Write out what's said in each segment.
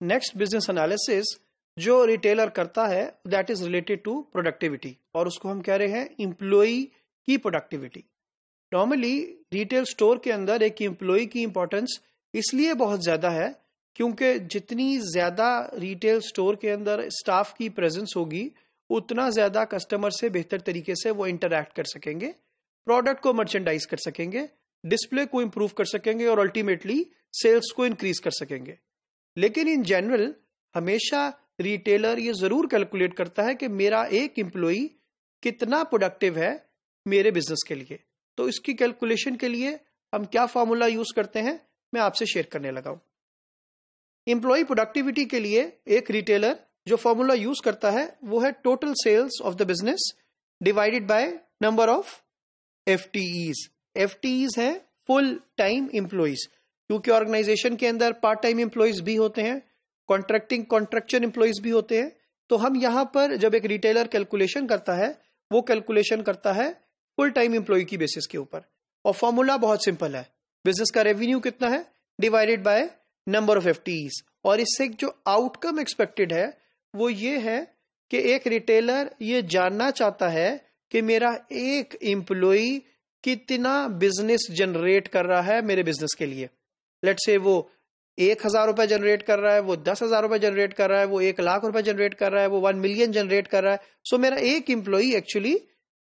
Next business analysis जो retailer करता है that is related to productivity, और उसको हम कह रहे हैं एम्प्लॉई की प्रोडक्टिविटी। नॉर्मली रिटेल स्टोर के अंदर एक एम्प्लॉई की इंपॉर्टेंस इसलिए बहुत ज्यादा है क्योंकि जितनी ज्यादा रिटेल स्टोर के अंदर स्टाफ की प्रेजेंस होगी उतना ज्यादा कस्टमर से बेहतर तरीके से वो इंटरैक्ट कर सकेंगे, प्रोडक्ट को मर्चेंडाइज कर सकेंगे, डिस्प्ले को इंप्रूव कर सकेंगे और अल्टीमेटली सेल्स को इंक्रीज कर सकेंगे। लेकिन इन जनरल हमेशा रिटेलर ये जरूर कैलकुलेट करता है कि मेरा एक एम्प्लॉई कितना प्रोडक्टिव है मेरे बिजनेस के लिए। तो इसकी कैलकुलेशन के लिए हम क्या फॉर्मूला यूज करते हैं मैं आपसे शेयर करने लगा हूं। एम्प्लॉय प्रोडक्टिविटी के लिए एक रिटेलर जो फॉर्मूला यूज करता है वो है total sales of the business divided by number of FTEs. FTEs है फुल टाइम एम्प्लॉइज, क्योंकि ऑर्गेनाइजेशन के अंदर पार्ट टाइम एम्प्लॉइज भी होते हैं, कॉन्ट्रैक्चुअल एम्प्लॉइज भी होते हैं। तो हम यहां पर जब एक रिटेलर कैलकुलेशन करता है वो कैलकुलेशन करता है फुल टाइम एम्प्लॉय की बेसिस के ऊपर, और फॉर्मूला बहुत सिंपल है, बिजनेस का रेवेन्यू कितना है डिवाइडेड बाय नंबर ऑफ एफटीईज। और इससे जो आउटकम एक्सपेक्टेड है वो ये है कि एक रिटेलर ये जानना चाहता है कि मेरा एक एम्प्लॉय कितना बिजनेस जनरेट कर रहा है मेरे बिजनेस के लिए। लेट्स से वो 1,000 रुपए जनरेट कर रहा है, वो 10,000 रुपए जनरेट कर रहा है, वो 1,00,000 रुपए जनरेट कर रहा है, वो 1 मिलियन जनरेट कर रहा है। सो मेरा एक एम्प्लॉय एक्चुअली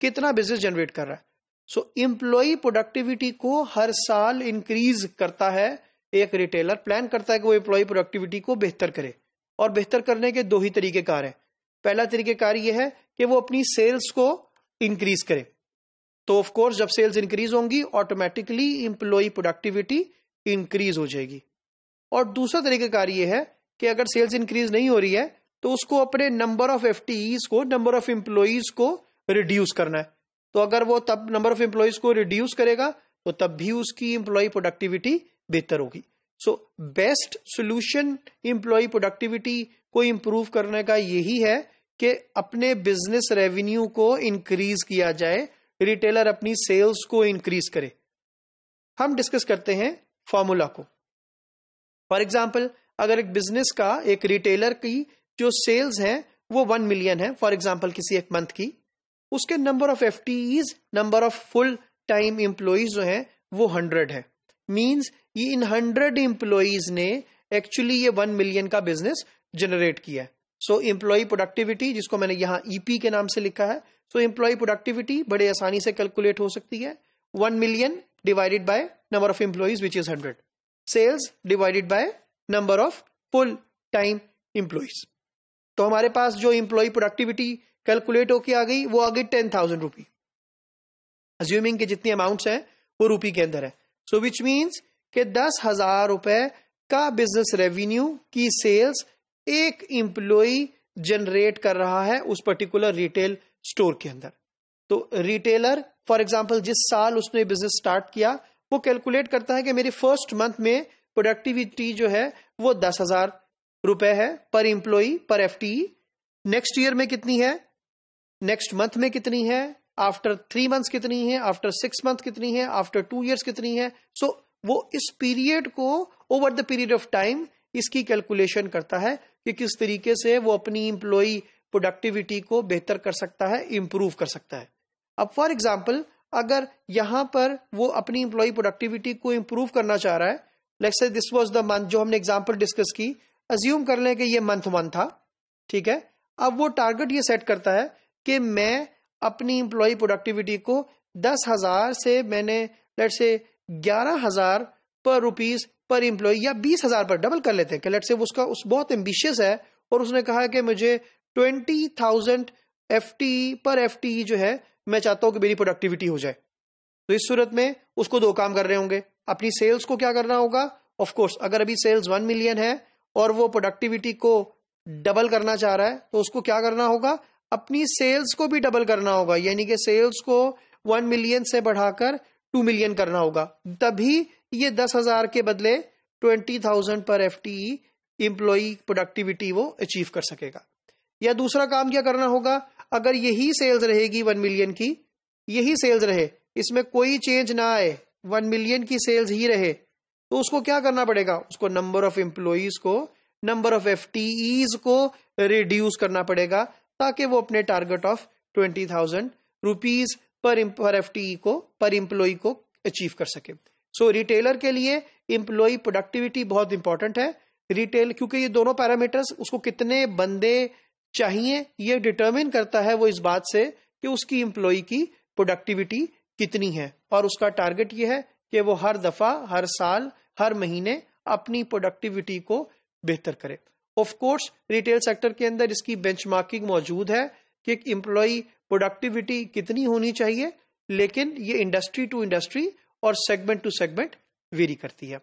कितना बिजनेस जनरेट कर रहा है। सो एम्प्लॉय प्रोडक्टिविटी को हर साल इंक्रीज करता है एक रिटेलर, प्लान करता है कि वो एम्प्लॉय प्रोडक्टिविटी को बेहतर करे। और बेहतर करने के दो ही तरीकेकार है। पहला तरीकेकार ये है कि वो अपनी सेल्स को इंक्रीज करे, तो ऑफ कोर्स जब सेल्स इंक्रीज होंगी ऑटोमेटिकली एम्प्लॉय प्रोडक्टिविटी इंक्रीज हो जाएगी। और दूसरा तरीकेकार ये है कि अगर सेल्स इंक्रीज नहीं हो रही है तो उसको अपने नंबर ऑफ एफटीईज को, नंबर ऑफ एम्प्लॉइज को रिड्यूस करना है। तो अगर वो तब नंबर ऑफ एम्प्लॉइज को रिड्यूस करेगा तो तब भी उसकी एम्प्लॉय प्रोडक्टिविटी बेहतर होगी। So best solution employee productivity को इंप्रूव करने का यही है कि अपने बिजनेस रेवेन्यू को इंक्रीज किया जाए, रिटेलर अपनी सेल्स को इंक्रीज करे। हम डिस्कस करते हैं फॉर्मूला को। फॉर एग्जाम्पल अगर एक बिजनेस का, एक रिटेलर की जो सेल्स है वो 1 मिलियन है फॉर एग्जाम्पल किसी एक मंथ की, उसके number of FTEs, number of full time employees जो है वो 100 है। मींस ये इन 100 एम्प्लॉइज ने एक्चुअली ये 1 मिलियन का बिजनेस जनरेट किया है। सो एम्प्लॉय प्रोडक्टिविटी, जिसको मैंने यहां ईपी के नाम से लिखा है, सो एम्प्लॉय प्रोडक्टिविटी बड़े आसानी से कैलकुलेट हो सकती है। 1 million divided by number of employees which is 100, sales divided by number of full time employees. तो हमारे पास जो एम्प्लॉय प्रोडक्टिविटी कैलकुलेट होके आ गई वो आ गई 10,000 रुपी, अज्यूमिंग के जितनी अमाउंट्स हैं वो रुपी के अंदर है। सो विच मीन्स कि 10,000 रुपए का बिजनेस रेवेन्यू की सेल्स एक एम्प्लॉय जनरेट कर रहा है उस पर्टिकुलर रिटेल स्टोर के अंदर। तो रिटेलर फॉर एग्जांपल जिस साल उसने बिजनेस स्टार्ट किया वो कैलकुलेट करता है कि मेरे फर्स्ट मंथ में प्रोडक्टिविटी जो है वो 10,000 रुपए है पर एम्प्लॉय पर एफटीई। नेक्स्ट ईयर में कितनी है, नेक्स्ट मंथ में कितनी है, आफ्टर 3 मंथ्स कितनी है, आफ्टर 6 मंथ कितनी है, आफ्टर 2 इयर्स कितनी है। सो वो इस पीरियड को over the period of time इसकी कैलकुलेशन करता है कि किस तरीके से वो अपनी एम्प्लॉय प्रोडक्टिविटी को बेहतर कर सकता है, इंप्रूव कर सकता है। अब फॉर एग्जांपल अगर यहां पर वो अपनी एम्प्लॉय प्रोडक्टिविटी को इंप्रूव करना चाह रहा है, let's say this was the month जो हमने एग्जांपल डिस्कस की, अज्यूम कर लें कि ये मंथ 1 था, ठीक है। अब वो टारगेट ये सेट करता है कि मैं अपनी एम्प्लॉय प्रोडक्टिविटी को 10,000 से मैंने लेट्स से 11,000 पर रुपीज पर एम्प्लॉय या 20,000 पर डबल कर लेते हैं कि लेट्स से उसका उस बहुत एम्बिशियस है और उसने कहा कि मुझे 20,000 एफटीई पर एफटीई जो है मैं चाहता हूं कि मेरी प्रोडक्टिविटी हो जाए। तो इस सूरत में उसको 2 काम कर रहे होंगे। अपनी सेल्स को क्या करना होगा, ऑफ कोर्स अगर अभी सेल्स 1 मिलियन है और वो प्रोडक्टिविटी को डबल करना चाह रहा है तो उसको क्या करना होगा, अपनी सेल्स को भी डबल करना होगा, यानी कि सेल्स को 1 मिलियन से बढ़ाकर 2 मिलियन करना होगा। तभी ये 10,000 के बदले 20,000 पर एफटीई एम्प्लॉय प्रोडक्टिविटी वो अचीव कर सकेगा। या दूसरा काम क्या करना होगा, अगर यही सेल्स रहेगी 1 मिलियन की, यही सेल्स रहे, इसमें कोई चेंज ना आए, 1 मिलियन की सेल्स ही रहे, तो उसको क्या करना पड़ेगा, उसको नंबर ऑफ एम्प्लॉइज को नंबर ऑफ FTEs को रिड्यूस करना पड़ेगा ताकि वो अपने target of 20,000 rupees per FTE को, पर एम्प्लॉय को अचीव कर सके। सो रिटेलर के लिए एम्प्लॉय प्रोडक्टिविटी बहुत इंपॉर्टेंट है। रिटेल, क्योंकि ये दोनों पैरामीटर्स, उसको कितने बंदे चाहिए ये डिटरमिन करता है वो इस बात से कि उसकी एम्प्लॉय की प्रोडक्टिविटी कितनी है, और उसका टारगेट ये है कि वो हर दफा, हर साल, हर महीने अपनी प्रोडक्टिविटी को बेहतर करे। ऑफ कोर्स रिटेल सेक्टर के अंदर इसकी बेंचमार्किंग मौजूद है कि एम्प्लॉय प्रोडक्टिविटी कितनी होनी चाहिए, लेकिन ये इंडस्ट्री टू इंडस्ट्री और सेगमेंट टू सेगमेंट वेरी करती है।